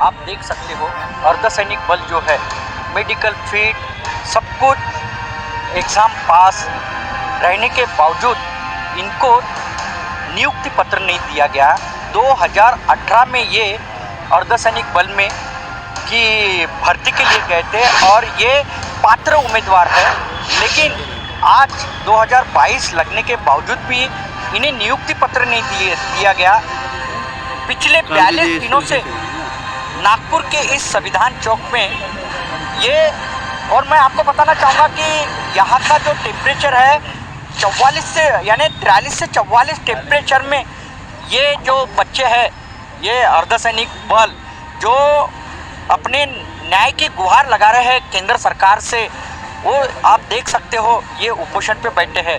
आप देख सकते हो अर्धसैनिक बल जो है मेडिकल फिट सब कुछ एग्ज़ाम पास रहने के बावजूद इनको नियुक्ति पत्र नहीं दिया गया। 2018 में ये अर्धसैनिक बल में की भर्ती के लिए गए थे और ये पात्र उम्मीदवार है, लेकिन आज 2022 लगने के बावजूद भी इन्हें नियुक्ति पत्र नहीं दिया गया। पिछले 42 दिनों से नागपुर के इस संविधान चौक में ये, और मैं आपको बताना चाहूँगा कि यहाँ का जो टेम्परेचर है 44 से यानी 43 से 44 टेम्परेचर में ये जो बच्चे हैं, ये अर्धसैनिक बल जो अपने न्याय की गुहार लगा रहे हैं केंद्र सरकार से, वो आप देख सकते हो ये उपोषण पे बैठे हैं।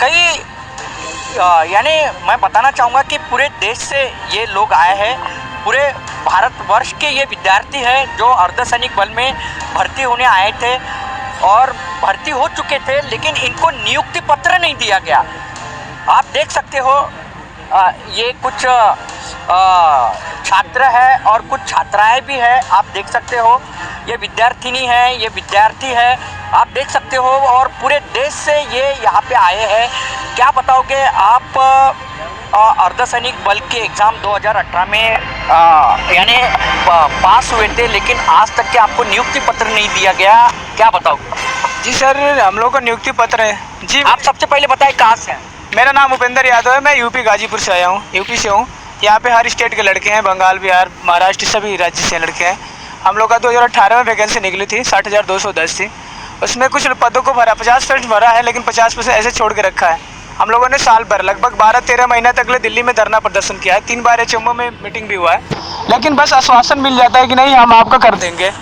कई यानी मैं बताना चाहूँगा कि पूरे देश से ये लोग आए हैं, पूरे भारतवर्ष के ये विद्यार्थी हैं जो अर्धसैनिक बल में भर्ती होने आए थे और भर्ती हो चुके थे, लेकिन इनको नियुक्ति पत्र नहीं दिया गया। आप देख सकते हो ये कुछ छात्र है और कुछ छात्राएं भी है। आप देख सकते हो ये विद्यार्थिनी है, ये विद्यार्थी है, आप देख सकते हो, और पूरे देश से ये यहाँ पे आए हैं। क्या बताओगे आप अर्धसैनिक बल के एग्ज़ाम 2018 में यानी पास हुए थे, लेकिन आज तक के आपको नियुक्ति पत्र नहीं दिया गया, क्या बताओगे? जी सर, हम लोग को नियुक्ति पत्र है जी। आप सबसे पहले बताएं कहाँ से हैं? मेरा नाम उपेंद्र यादव है, मैं यूपी गाजीपुर से आया हूँ, यूपी से हूँ। यहाँ पे हर स्टेट के लड़के हैं, बंगाल, बिहार, महाराष्ट्र, सभी राज्य से लड़के हैं। हम लोग का 2018 में वैकेंसी निकली थी, 60,210 थी। उसमें कुछ पदों को भरा, 50% भरा है, लेकिन 50% ऐसे छोड़ के रखा है। हम लोगों ने साल भर लगभग 12-13 महीने तक दिल्ली में धरना प्रदर्शन किया है, 3 बार एचएमओ में मीटिंग भी हुआ है, लेकिन बस आश्वासन मिल जाता है कि नहीं हम आपका कर देंगे।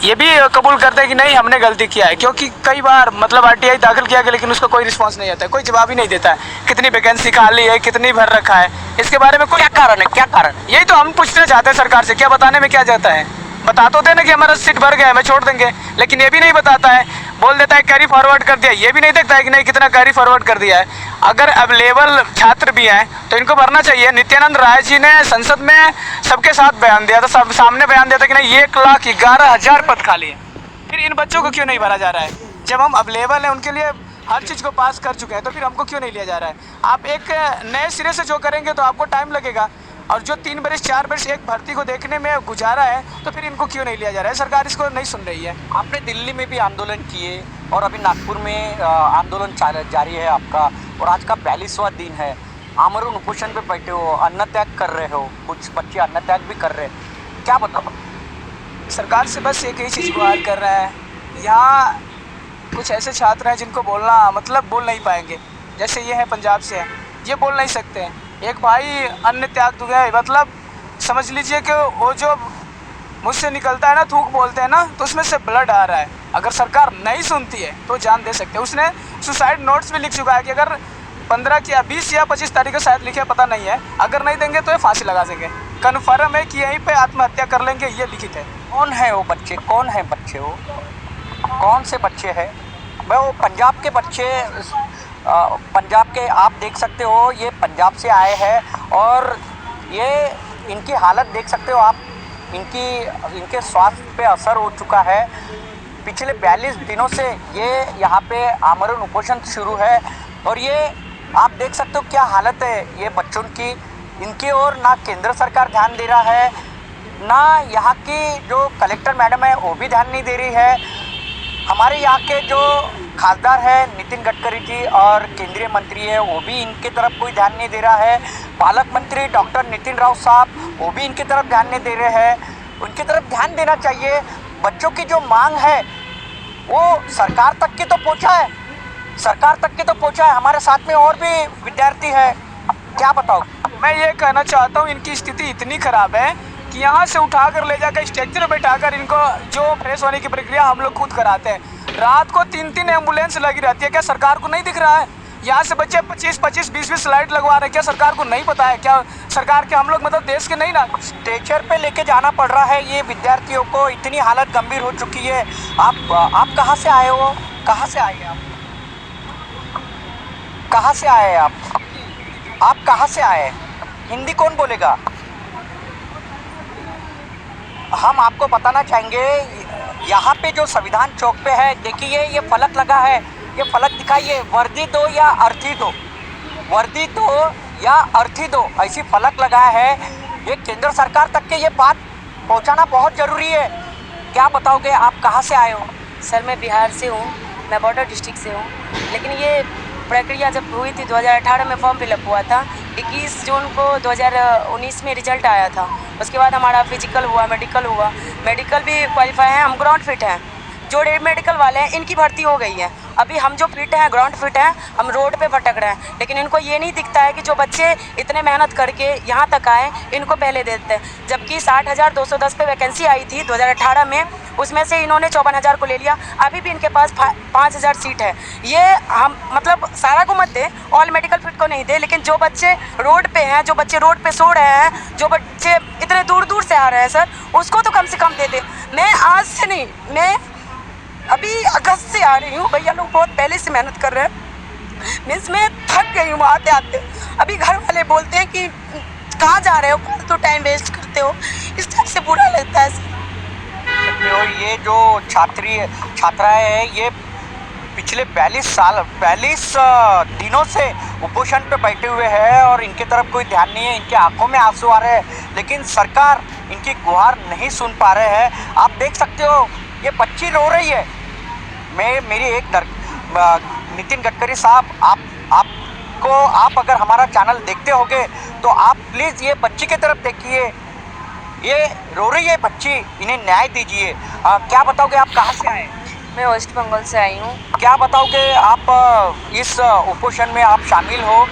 ये भी कबूल करते हैं कि नहीं हमने गलती किया है, क्योंकि कई बार मतलब आरटीआई दाखिल किया गया, लेकिन उसका कोई रिस्पांस नहीं आता है, कोई जवाब ही नहीं देता है। कितनी वैकेंसी खाली है, कितनी भर रखा है, इसके बारे में कोई क्या कारण है, क्या कारण? यही तो हम पूछना चाहते हैं सरकार से। क्या बताने में क्या जाता है? बता तो देना कि हमारा सीट भर गया है, मैं छोड़ देंगे, लेकिन ये भी नहीं बताता है। बोल देता है कैरी फॉरवर्ड कर दिया, ये भी नहीं देखता है कि नहीं कितना कैरी फॉरवर्ड कर दिया है। अगर अवेलेबल छात्र भी हैं तो इनको भरना चाहिए। नित्यानंद राय जी ने संसद में सबके साथ बयान दिया था, सब सामने बयान दिया था कि नहीं 1,11,000 पद खाली है। फिर इन बच्चों को क्यों नहीं भरा जा रहा है? जब हम अवेलेबल हैं, उनके लिए हर चीज़ को पास कर चुके हैं, तो फिर हमको क्यों नहीं लिया जा रहा है? आप एक नए सिरे से जो करेंगे तो आपको टाइम लगेगा, और जो 3 बरस 4 बरस एक भर्ती को देखने में गुजारा है, तो फिर इनको क्यों नहीं लिया जा रहा है? सरकार इसको नहीं सुन रही है। आपने दिल्ली में भी आंदोलन किए और अभी नागपुर में आंदोलन जारी है आपका, और आज का 42वां दिन है। आमरण उपोषण पे बैठे हो, अन्न त्याग कर रहे हो, कुछ बच्चे अन्न त्याग भी कर रहे हैं, क्या बताओ? सरकार से बस एक ही चीज़ गुहार कर रहा है। यहाँ कुछ ऐसे छात्र हैं जिनको बोलना मतलब बोल नहीं पाएंगे, जैसे ये हैं पंजाब से हैं, ये बोल नहीं सकते हैं। एक भाई अन्न त्याग तो गए, मतलब समझ लीजिए कि वो जो मुझसे निकलता है ना, थूक बोलते हैं ना, तो उसमें से ब्लड आ रहा है। अगर सरकार नहीं सुनती है तो जान दे सकते हैं। उसने सुसाइड नोट्स भी लिख चुका है कि अगर 15 या 20 या 25 तारीख को शायद लिखे, पता नहीं है, अगर नहीं देंगे तो ये फांसी लगा देंगे। कन्फर्म है कि यहीं पे आत्महत्या कर लेंगे, ये लिखित है। कौन है वो बच्चे, कौन है बच्चे, वो कौन से बच्चे हैं? वो पंजाब के बच्चे, पंजाब के आप देख सकते हो, ये पंजाब से आए हैं और ये इनकी हालत देख सकते हो आप, इनके स्वास्थ्य पे असर हो चुका है। पिछले 42 दिनों से ये यहाँ पे आमरण उपोषण शुरू है, और ये आप देख सकते हो क्या हालत है ये बच्चों की। इनकी ओर ना केंद्र सरकार ध्यान दे रहा है, ना यहाँ की जो कलेक्टर मैडम है वो भी ध्यान नहीं दे रही है। हमारे यहाँ के जो खासदार है नितिन गडकरी जी और केंद्रीय मंत्री है, वो भी इनके तरफ कोई ध्यान नहीं दे रहा है। पालक मंत्री डॉक्टर नितिन राव साहब, वो भी इनकी तरफ ध्यान नहीं दे रहे हैं। उनकी तरफ ध्यान देना चाहिए। बच्चों की जो मांग है वो सरकार तक की तो पहुँचा है, सरकार तक की तो पहुँचा है। हमारे साथ में और भी विद्यार्थी है, क्या बताओ? मैं ये कहना चाहता हूँ, इनकी स्थिति इतनी ख़राब है कि यहाँ से उठाकर ले जाकर स्ट्रेचर में बैठाकर इनको जो फ्रेश होने की प्रक्रिया हम लोग खुद कराते हैं। रात को 3-3 एम्बुलेंस लगी रहती है, क्या सरकार को नहीं दिख रहा है? यहाँ से बच्चे 25-25, 20-20 स्लाइड लगवा रहे हैं, क्या सरकार को नहीं पता है? क्या सरकार के हम लोग मतलब देश के नहीं ना? स्ट्रेचर पे लेके जाना पड़ रहा है ये विद्यार्थियों को, इतनी हालत गंभीर हो चुकी है। आप कहाँ से आए हो? कहाँ से आए आप? कहाँ से आए आप कहाँ से आए? हिंदी कौन बोलेगा? हम आपको बताना चाहेंगे, यहाँ पे जो संविधान चौक पे है, देखिए ये फलक लगा है, ये फलक दिखाइए, वर्दी दो या अर्थी दो, वर्दी दो या अर्थी दो, ऐसी फलक लगा है। ये केंद्र सरकार तक के ये बात पहुँचाना बहुत ज़रूरी है। क्या बताओगे, आप कहाँ से आए हो? सर मैं बिहार से हूँ, मैं बॉर्डर डिस्ट्रिक्ट से हूँ। लेकिन ये प्रक्रिया जब हुई थी 2018 में फॉर्म फिलअप हुआ था, 21 जून को 2019 में रिजल्ट आया था। उसके बाद हमारा फिजिकल हुआ, मेडिकल हुआ, मेडिकल भी क्वालिफाई है, हम ग्राउंड फिट हैं। जो मेडिकल वाले हैं इनकी भर्ती हो गई है। अभी हम जो फिट हैं, ग्राउंड फिट हैं, हम रोड पे भटक रहे हैं। लेकिन इनको ये नहीं दिखता है कि जो बच्चे इतने मेहनत करके यहाँ तक आए, इनको पहले देते हैं। जबकि 60,210 पे वैकेंसी आई थी 2018 में, उसमें से इन्होंने 54,000 को ले लिया। अभी भी इनके पास 5,000 सीट है। ये हम मतलब सारा को मत दे, ऑल मेडिकल फिट को नहीं दे, लेकिन जो बच्चे रोड पे हैं, जो बच्चे रोड पे सो रहे हैं, जो बच्चे इतने दूर दूर से आ रहे हैं सर, उसको तो कम से कम दे दे। मैं आज से नहीं, मैं अभी अगस्त से आ रही हूँ। भैया लोग बहुत पहले से मेहनत कर रहे हैं। मैं इसमें थक गई हूँ आते आते। अभी घर वाले बोलते हैं कि कहाँ जा रहे हो, तो टाइम वेस्ट करते हो। इस टाइप से बुरा लगता है सर। और ये जो छात्राएं हैं, ये पिछले 42 दिनों से उपोषण पे बैठे हुए हैं और इनके तरफ कोई ध्यान नहीं है। इनके आंखों में आंसू आ रहे हैं, लेकिन सरकार इनकी गुहार नहीं सुन पा रहे हैं। आप देख सकते हो, ये बच्ची रो रही है। मेरी एक नितिन गडकरी साहब, आप अगर हमारा चैनल देखते होगे तो आप प्लीज़ ये बच्ची की तरफ देखिए। ये रो रही है बच्ची, इन्हें न्याय दीजिए। क्या बताओगे, आप कहाँ से आए? मैं वेस्ट बंगाल से आई हूँ। क्या बताओगे आप, इस उपोषण में आप शामिल हो,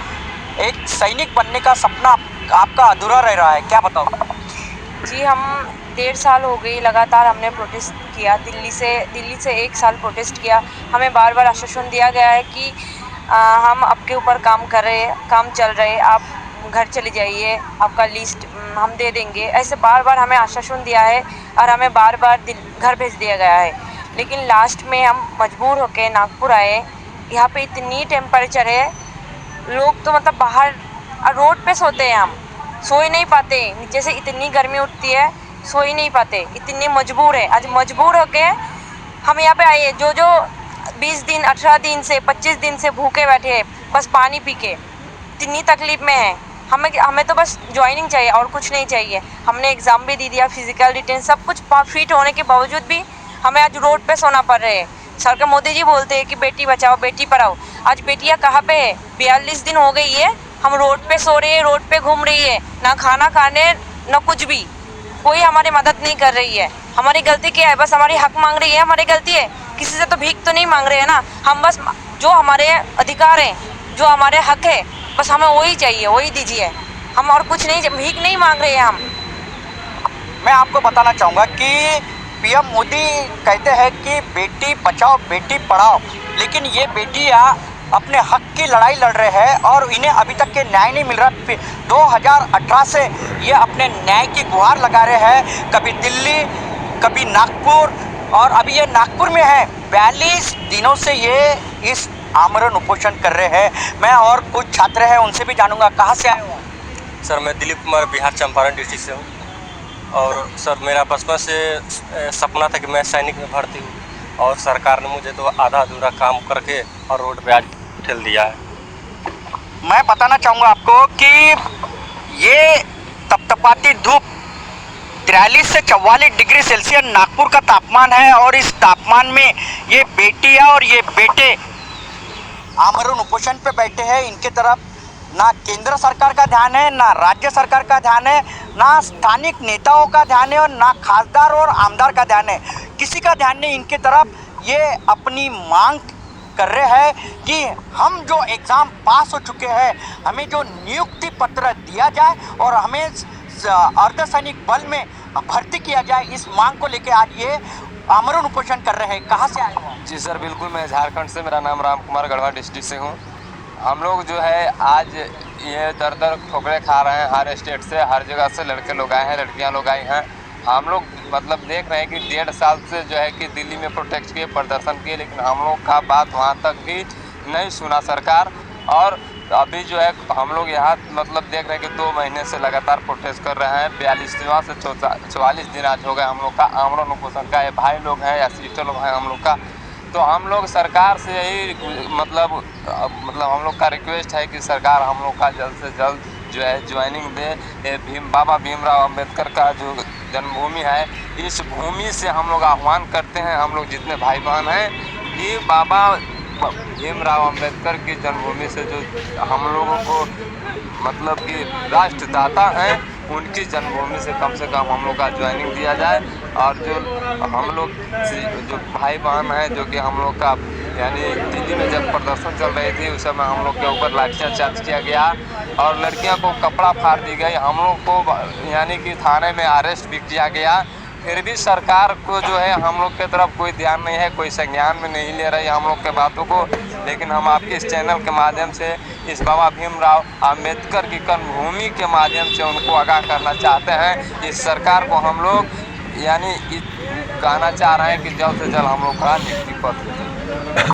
एक सैनिक बनने का सपना आपका अधूरा रह रहा है, क्या बताओगे? जी, हम 1.5 साल हो गई लगातार हमने प्रोटेस्ट किया। दिल्ली से 1 साल प्रोटेस्ट किया। हमें बार बार आश्वासन दिया गया है कि हम आपके ऊपर काम कर रहे हैं, काम चल रहे हैं, आप घर चले जाइए, आपका लिस्ट हम दे देंगे। ऐसे बार बार हमें आश्वासन दिया है और हमें बार बार घर भेज दिया गया है। लेकिन लास्ट में हम मजबूर होकर नागपुर आए। यहाँ पे इतनी टेम्परेचर है, लोग तो मतलब बाहर रोड पे सोते हैं, हम सो ही नहीं पाते। नीचे से इतनी गर्मी उठती है, सो ही नहीं पाते, इतनी मजबूर है। आज मजबूर होके हम यहाँ पे आए, जो 20 दिन 18 दिन से 25 दिन से भूखे बैठे हैं, बस पानी पी के, इतनी तकलीफ में है। हमें तो बस ज्वाइनिंग चाहिए और कुछ नहीं चाहिए। हमने एग्ज़ाम भी दे दिया, फिजिकल रिटेन सब कुछ फिट होने के बावजूद भी हमें आज रोड पे सोना पड़ रहा है। सरकार मोदी जी बोलते हैं कि बेटी बचाओ बेटी पढ़ाओ, आज बेटियाँ कहाँ पे है? 42 दिन हो गई है, हम रोड पे सो रही है, रोड पे घूम रही है, ना खाना खाने ना कुछ भी। कोई हमारी मदद नहीं कर रही है। हमारी गलती क्या है? बस हमारी हक मांग रही है, हमारी गलती है। किसी से तो भीख तो नहीं मांग रहे हैं ना। हम बस जो हमारे अधिकार हैं, जो हमारे हक है, बस हमें वही चाहिए, वही दीजिए। हम और कुछ नहीं, भीख नहीं मांग रहे हैं हम। मैं आपको बताना चाहूँगा कि पीएम मोदी कहते हैं कि बेटी बचाओ बेटी पढ़ाओ, लेकिन ये बेटियाँ अपने हक की लड़ाई लड़ रहे हैं और इन्हें अभी तक के न्याय नहीं मिल रहा। 2018 से ये अपने न्याय की गुहार लगा रहे हैं, कभी दिल्ली, कभी नागपुर, और अभी ये नागपुर में है। 42 दिनों से ये इस आमरण उपोषण कर रहे हैं। मैं और कुछ छात्र हैं, उनसे भी जानूंगा। कहाँ से आए हो? सर मैं दिलीप कुमार, बिहार चंपारण डिस्ट्रिक्ट से हूँ। और सर मेरा बचपन से सपना था कि मैं सैनिक में भर्ती हूँ, और सरकार ने मुझे तो आधा अधूरा काम करके और रोड पे आज ठेल दिया है। मैं बताना चाहूँगा आपको कि ये तपतपाती धूप 43 से 44 डिग्री सेल्सियस नागपुर का तापमान है, और इस तापमान में ये बेटियाँ और ये बेटे आमरण उपोषण पे बैठे हैं। इनके तरफ ना केंद्र सरकार का ध्यान है, ना राज्य सरकार का ध्यान है, ना स्थानिक नेताओं का ध्यान है, और ना खासदार और आमदार का ध्यान है। किसी का ध्यान नहीं इनके तरफ। ये अपनी मांग कर रहे हैं कि हम जो एग्ज़ाम पास हो चुके हैं, हमें जो नियुक्ति पत्र दिया जाए और हमें अर्धसैनिक बल में भर्ती किया जाए। इस मांग को लेकर आज ये आमरण उपोषण कर रहे हैं। कहाँ से आए हो? जी सर, बिल्कुल मैं झारखंड से, मेरा नाम राम कुमार गढ़वा डिस्ट्रिक्ट से हूँ। हम लोग जो है आज ये दर ठोकरे खा रहे हैं, हर स्टेट से, हर जगह से लड़के लोग आए हैं, लड़कियाँ लोग आई हैं। हम लोग मतलब देख रहे हैं कि 1.5 साल से जो है कि दिल्ली में प्रोटेस्ट किए, प्रदर्शन किए, लेकिन हम लोग का बात वहाँ तक भी नहीं सुना सरकार। और अभी जो है हम लोग यहाँ मतलब देख रहे हैं कि 2 महीने से लगातार प्रोटेस्ट कर रहे हैं। 42वां से 44 दिन आज हो गए हम लोग का आमरण उपोषण का। ये भाई लोग हैं या सिस्टर लोग हैं हम लोग का। तो हम लोग सरकार से यही मतलब हम लोग का रिक्वेस्ट है कि सरकार हम लोग का जल्द से जल्द जो है ज्वाइनिंग दे। ये बाबा भीमराव अंबेडकर का जो जन्मभूमि है, इस भूमि से हम लोग आह्वान करते हैं, हम लोग जितने भाई बहन हैं, कि बाबा भीमराव अंबेडकर की जन्मभूमि से जो हम लोगों को मतलब कि राष्ट्रदाता हैं, उनकी जन्मभूमि से कम हम लोग का ज्वाइनिंग दिया जाए। और जो हम लोग जो भाई बहन हैं, जो कि हम लोग का यानी दिल्ली में जब प्रदर्शन चल रही थी उस समय हम लोग के ऊपर लाठीचार्ज किया गया और लड़कियों को कपड़ा फाड़ दी गई, हम लोग को यानी कि थाने में अरेस्ट भी किया गया। फिर भी सरकार को जो है हम लोग के तरफ कोई ध्यान नहीं है, कोई संज्ञान में नहीं ले रही हम लोग के बातों को। लेकिन हम आपके इस चैनल के माध्यम से इस बाबा भीमराव अंबेडकर की कर्मभूमि के माध्यम से उनको आगाह करना चाहते हैं। इस सरकार को हम लोग यानी कहना चाह रहे हैं कि जल्द से जल्द हम लोग का नियुक्ति पत्र